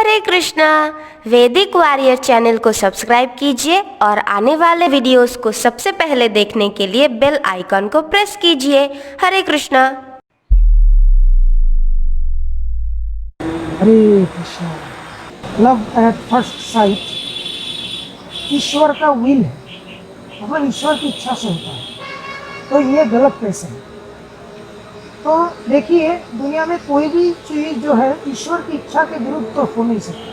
हरे कृष्णा। वैदिक warrior channel को subscribe कीजिए और आने वाले वीडियोस को सबसे पहले देखने के लिए बेल आइकन को प्रेस कीजिए। Hare Krishna. Hare Krishna. Love at first sight ईश्वर का विल है, मतलब ईश्वर की इच्छा से होता है, तो ये गलत कैसे है? तो देखिए, दुनिया में कोई भी चीज़ जो है ईश्वर की इच्छा के विरुद्ध तो हो नहीं सकता।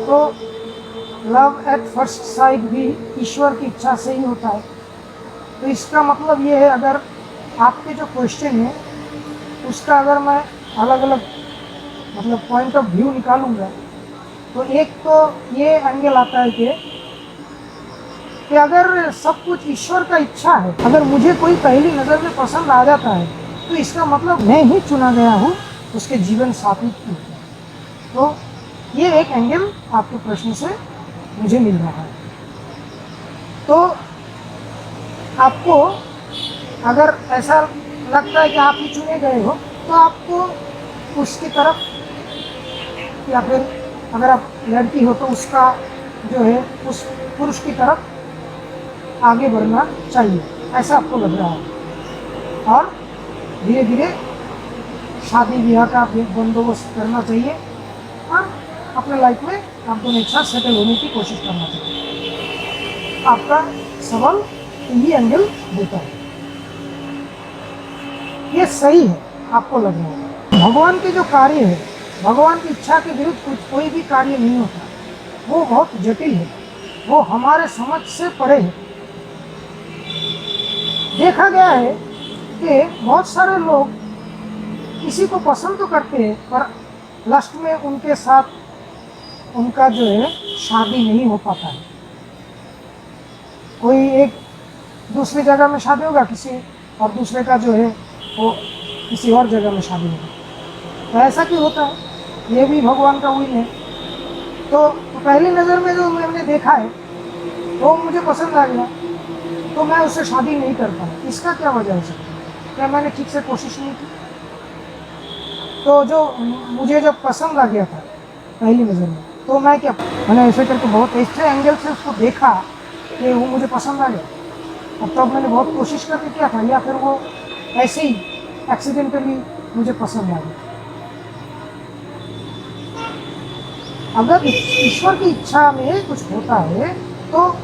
तो लव एट फर्स्ट साइट भी ईश्वर की इच्छा से ही होता है। तो इसका मतलब ये है, अगर आपके जो क्वेश्चन है उसका अगर मैं अलग अलग मतलब पॉइंट ऑफ व्यू निकालूंगा, तो एक तो ये एंगल आता है कि अगर सब कुछ ईश्वर का इच्छा है, अगर मुझे कोई पहली नज़र में पसंद आ जाता है तो इसका मतलब मैं ही चुना गया हूँ उसके जीवन साथी की। तो ये एक एंगल आपके प्रश्न से मुझे मिल रहा है। तो आपको अगर ऐसा लगता है कि आप ही चुने गए हो, तो आपको उसकी तरफ, या फिर अगर आप लड़की हो तो उसका जो है उस पुरुष की तरफ आगे बढ़ना चाहिए, ऐसा आपको लग रहा है। और धीरे धीरे शादी ब्याह का बंदोबस्त करना चाहिए और अपने लाइफ में आपको एक साथ सेटल होने की कोशिश करना चाहिए। आपका सवाल ये एंगल देता है, ये सही है, आपको लग रहा है। भगवान के जो कार्य है, भगवान की इच्छा के विरुद्ध कोई भी कार्य नहीं होता, वो बहुत जटिल है, वो हमारे समझ से परे है। देखा गया है कि बहुत सारे लोग किसी को पसंद तो करते हैं, पर लास्ट में उनके साथ उनका जो है शादी नहीं हो पाता है। कोई एक दूसरी जगह में शादी होगा किसी, और दूसरे का जो है वो किसी और जगह में शादी होगा। तो ऐसा क्यों होता है? ये भी भगवान का विल है। तो पहली नज़र में जो मैंने देखा है वो मुझे पसंद आ गया, तो मैं उससे शादी नहीं कर पाया। इसका क्या वजह हो सकती है? क्या मैंने ठीक से कोशिश नहीं की? तो जो मुझे जब पसंद आ गया था पहली नज़र में, तो मैंने ऐसे करके बहुत ऐसे एंगल से उसको देखा कि वो मुझे पसंद आ गया। अब तब मैंने बहुत कोशिश करके किया था, या फिर वो ऐसे ही एक्सीडेंटली मुझे पसंद आ गया। अगर ईश्वर की इच्छा में कुछ होता है तो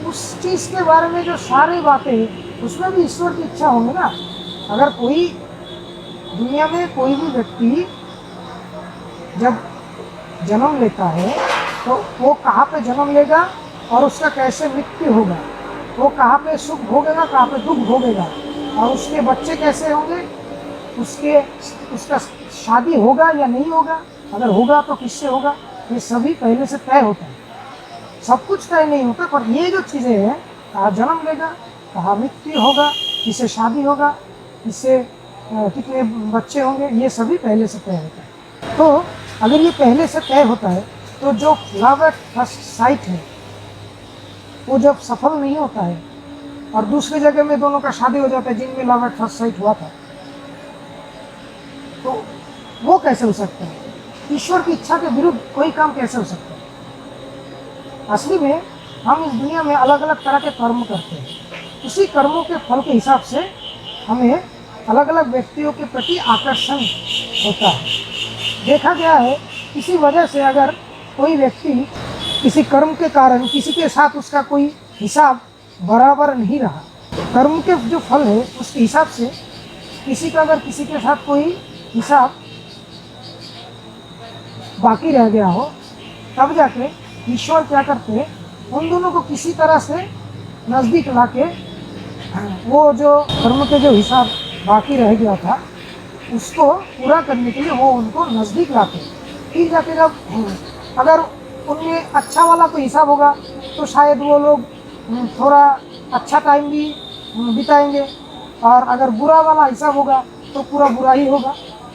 उस चीज़ के बारे में जो सारी बातें, उसमें भी ईश्वर की इच्छा होगी ना। अगर कोई दुनिया में कोई भी व्यक्ति जब जन्म लेता है तो वो कहाँ पे जन्म लेगा और उसका कैसे मृत्यु होगा, वो कहाँ पे सुख भोगेगा, कहाँ पे दुख भोगेगा, और उसके बच्चे कैसे होंगे, उसका शादी होगा या नहीं होगा, अगर होगा तो किससे होगा, ये सभी पहले से तय होता है। सब कुछ तय नहीं होता, पर ये जो चीज़ें हैं, कहाँ जन्म लेगा, कहाँ मृत्यु होगा, किससे शादी होगा, किससे कितने बच्चे होंगे, ये सभी पहले से तय होता है। तो अगर ये पहले से तय होता है, तो जो लव एट फर्स्ट साइट है वो जब सफल नहीं होता है और दूसरी जगह में दोनों का शादी हो जाता है जिनमें लव एट फर्स्ट साइट हुआ था, तो वो कैसे हो सकता है? ईश्वर की इच्छा के विरुद्ध कोई काम कैसे हो सकता है? असली में हम इस दुनिया में अलग अलग तरह के कर्म करते हैं, उसी कर्मों के फल के हिसाब से हमें अलग अलग व्यक्तियों के प्रति आकर्षण होता है। देखा गया है, किसी वजह से अगर कोई व्यक्ति किसी कर्म के कारण किसी के साथ उसका कोई हिसाब बराबर नहीं रहा, कर्म के जो फल है उसके हिसाब से किसी का अगर किसी के साथ कोई हिसाब बाकी रह गया हो, तब जाके ईश्वर क्या करते हैं, उन दोनों को किसी तरह से नज़दीक लाके वो जो कर्म के जो हिसाब बाकी रह गया था उसको पूरा करने के लिए वो उनको नज़दीक लाते। फिर जाके जब अगर उनमें अच्छा वाला कोई हिसाब होगा तो शायद वो लोग थोड़ा अच्छा टाइम भी बिताएंगे, और अगर बुरा वाला हिसाब होगा तो पूरा बुरा ही होगा।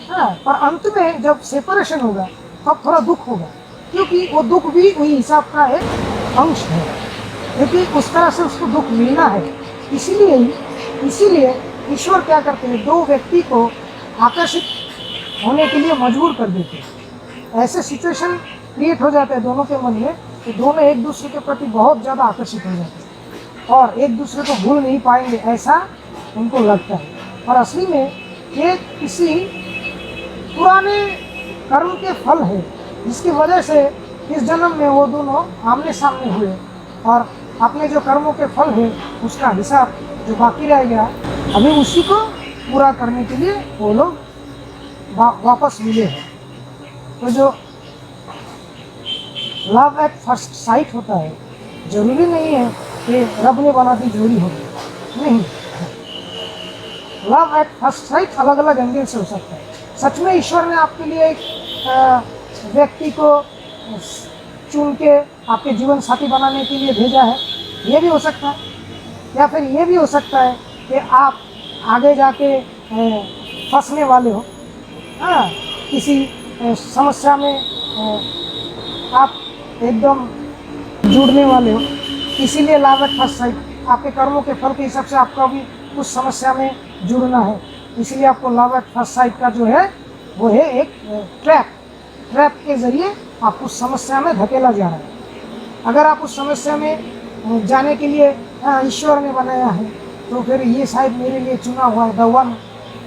हाँ, पर अंत में जब सेपरेशन होगा तब थोड़ा दुख होगा, क्योंकि वो दुख भी वही हिसाब का एक अंश है, क्योंकि उस तरह से उसको दुख मिलना है। इसीलिए ईश्वर क्या करते हैं, दो व्यक्ति को आकर्षित होने के लिए मजबूर कर देते हैं, ऐसे सिचुएशन क्रिएट हो जाते हैं दोनों के मन में कि दोनों एक दूसरे के प्रति बहुत ज़्यादा आकर्षित हो जाते हैं और एक दूसरे को भूल नहीं पाएंगे, ऐसा उनको लगता है। और असली में ये किसी पुराने कर्म के फल है, जिसकी वजह से इस जन्म में वो दोनों आमने सामने हुए और अपने जो कर्मों के फल है उसका हिसाब जो बाकी रह गया अभी उसी को पूरा करने के लिए वो लोग वापस मिले हैं। तो जो लव एट फर्स्ट साइट होता है, जरूरी नहीं है कि रब ने बना दी जोड़ी होगी, नहीं। लव एट फर्स्ट साइट अलग अलग एंगल से हो सकता है। सच में ईश्वर ने आपके लिए एक व्यक्ति को चुन के आपके जीवन साथी बनाने के लिए भेजा है, ये भी हो सकता है। या फिर ये भी हो सकता है कि आप आगे जाके फंसने वाले हो, हाँ, किसी समस्या में आप एकदम जुड़ने वाले हो, इसीलिए लव एट फर्स्ट साइट आपके कर्मों के फल के हिसाब से आपका भी उस समस्या में जुड़ना है। इसीलिए आपको लव एट फर्स्ट साइट का जो है वो है एक ट्रैप के ज़रिए आप उस समस्या में धकेला जा रहा है। अगर आप उस समस्या में जाने के लिए ईश्वर ने बनाया है तो फिर ये शायद मेरे लिए चुना हुआ द वन,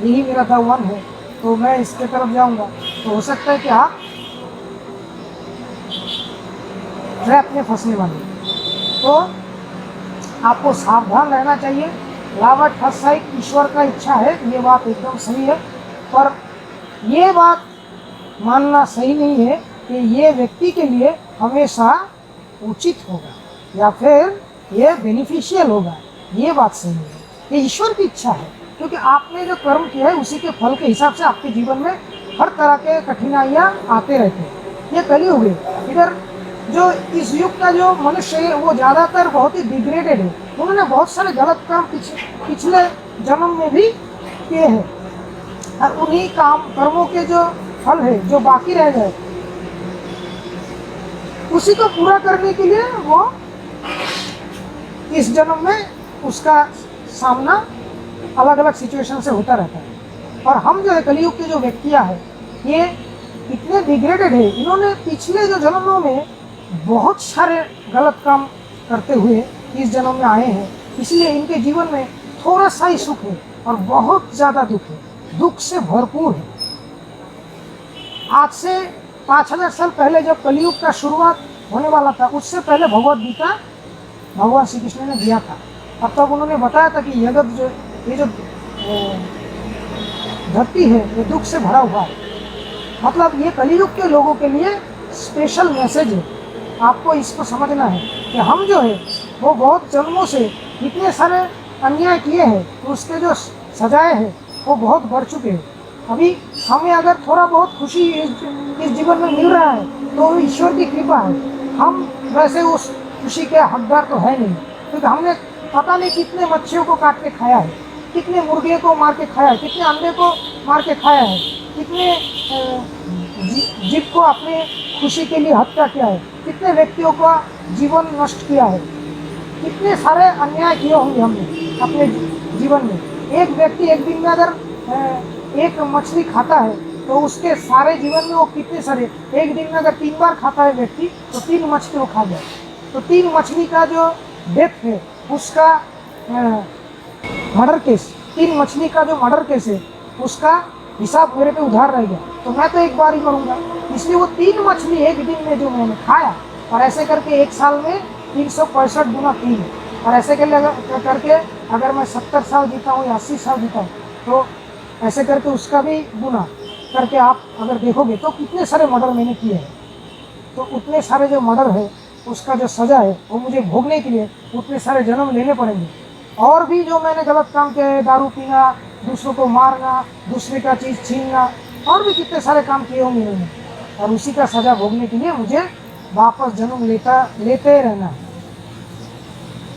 यही मेरा द वन है, तो मैं इसके तरफ जाऊंगा, तो हो सकता है कि आप ट्रैप में फंसने वाले। तो आपको सावधान रहना चाहिए। लव एट फर्स्ट साइट ईश्वर का इच्छा है, ये बात एकदम सही है, पर ये बात मानना सही नहीं है कि ये व्यक्ति के लिए हमेशा उचित होगा या फिर ये बेनिफिशियल होगा, ये बात सही है। ये ईश्वर की इच्छा है, क्योंकि आपने जो कर्म किया है उसी के फल के हिसाब से आपके जीवन में हर तरह के कठिनाइयाँ आते रहते हैं। ये कलयुग है। इधर जो इस युग का जो मनुष्य है वो ज़्यादातर बहुत ही डिग्रेडेड है। उन्होंने बहुत सारे गलत काम पिछले जन्म में भी किए हैं और उन्हीं कर्मों के जो फल है जो बाकी रह गए उसी को पूरा करने के लिए वो इस जन्म में उसका सामना अलग अलग सिचुएशन से होता रहता है। और हम जो है कलयुग के जो व्यक्तियाँ हैं ये इतने डिग्रेडेड है, इन्होंने पिछले जो जन्मों में बहुत सारे गलत काम करते हुए इस जन्म में आए हैं, इसलिए इनके जीवन में थोड़ा सा ही सुख है और बहुत ज़्यादा दुख है, दुख से भरपूर है। आज से 5000 साल पहले जब कलयुग का शुरुआत होने वाला था, उससे पहले भगवद गीता भगवान श्री कृष्ण ने दिया था। अब तक उन्होंने बताया था कि ये जो धरती है ये दुख से भरा हुआ है। मतलब ये कलयुग के लोगों के लिए स्पेशल मैसेज है। आपको इसको समझना है कि हम जो है वो बहुत जन्मों से इतने सारे अन्याय किए हैं, तो उसके जो सजाएं हैं वो बहुत बढ़ चुके हैं। अभी हमें अगर थोड़ा बहुत खुशी इस जीवन में मिल रहा है तो ईश्वर की कृपा है। हम वैसे उस खुशी के हकदार तो है नहीं, क्योंकि हमने पता नहीं कितने मच्छियों को काट के खाया है, कितने मुर्गे को मार के खाया है, कितने अंडे को मार के खाया है, कितने जीव को अपने खुशी के लिए हत्या किया है, कितने व्यक्तियों का जीवन नष्ट किया है, कितने सारे अन्याय किए होंगे हमने अपने जीवन में। एक व्यक्ति एक दिन में अगर एक मछली खाता है तो उसके सारे जीवन में वो कितने सारे, एक दिन में अगर 3 बार खाता है व्यक्ति तो 3 मछली वो खा गया। तो 3 मछली का जो डेथ है उसका मर्डर केस, 3 मछली का जो मर्डर केस है उसका हिसाब मेरे पे उधार रह गया, तो मैं तो एक बार ही मरूंगा। इसलिए वो 3 मछली एक दिन में जो मैंने खाया, और ऐसे करके एक साल में 365 गुना 3, और ऐसे करके अगर मैं 70 साल जीता हूँ या 80 साल जीता हूँ तो ऐसे करके उसका भी गुना करके आप अगर देखोगे तो कितने सारे मर्डर मैंने किए हैं। तो उतने सारे जो मर्डर है उसका जो सज़ा है वो मुझे भोगने के लिए उतने सारे जन्म लेने पड़ेंगे। और भी जो मैंने गलत काम किए हैं, दारू पीना, दूसरों को मारना, दूसरे का चीज़ छीनना, और भी कितने सारे काम किए होंगे मैंने, और उसी का सज़ा भोगने के लिए मुझे वापस जन्म लेते रहना है।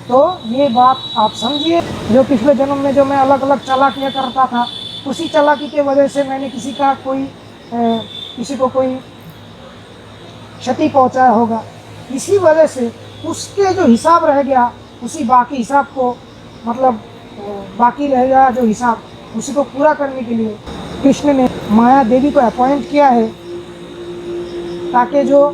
तो ये बात आप समझिए। जो पिछले जन्म में जो मैं अलग अलग चालाकियाँ करता था, उसी चालाकी के वजह से मैंने किसी को कोई क्षति पहुंचाया होगा। इसी वजह से उसके जो हिसाब रह गया, उसी बाकी हिसाब को, मतलब बाकी रह गया जो हिसाब, उसी को पूरा करने के लिए कृष्ण ने माया देवी को अपॉइंट किया है ताकि जो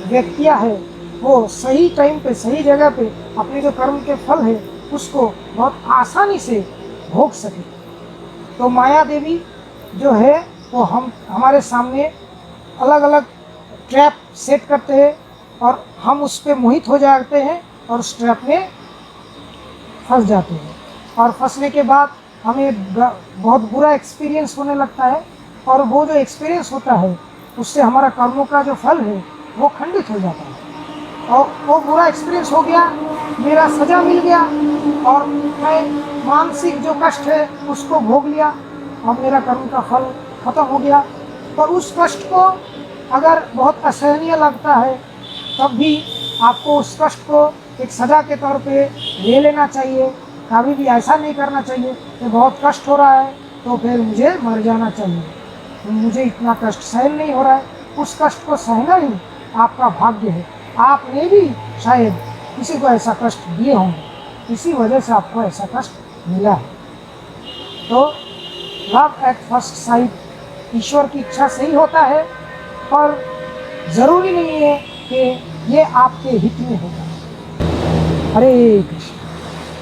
व्यक्तियाँ है वो सही टाइम पे सही जगह पे अपने जो कर्म के फल है उसको बहुत आसानी से भोग सके। तो माया देवी जो है वो हमारे सामने अलग अलग ट्रैप सेट करते हैं और हम उस पर मोहित हो जाते हैं और उस ट्रैप में फंस जाते हैं। और फंसने के बाद हमें बहुत बुरा एक्सपीरियंस होने लगता है और वो जो एक्सपीरियंस होता है उससे हमारा कर्मों का जो फल है वो खंडित हो जाता है। और वो बुरा एक्सपीरियंस हो गया, मेरा सज़ा मिल गया और मैं मानसिक जो कष्ट है उसको भोग लिया और मेरा कर्म का फल खत्म हो गया। और उस कष्ट को अगर बहुत असहनीय लगता है तब भी आपको उस कष्ट को एक सज़ा के तौर पे ले लेना चाहिए। कभी भी ऐसा नहीं करना चाहिए कि बहुत कष्ट हो रहा है तो फिर मुझे मर जाना चाहिए, मुझे इतना कष्ट सहन नहीं हो रहा है। उस कष्ट को सहना ही आपका भाग्य है। आपने भी शायद किसी को ऐसा कष्ट दिए होंगे, इसी वजह से आपको ऐसा कष्ट मिला है। तो लव एट फर्स्ट साइट ईश्वर की इच्छा से ही होता है और ज़रूरी नहीं है कि ये आपके हित में होगा। हरे कृष्ण।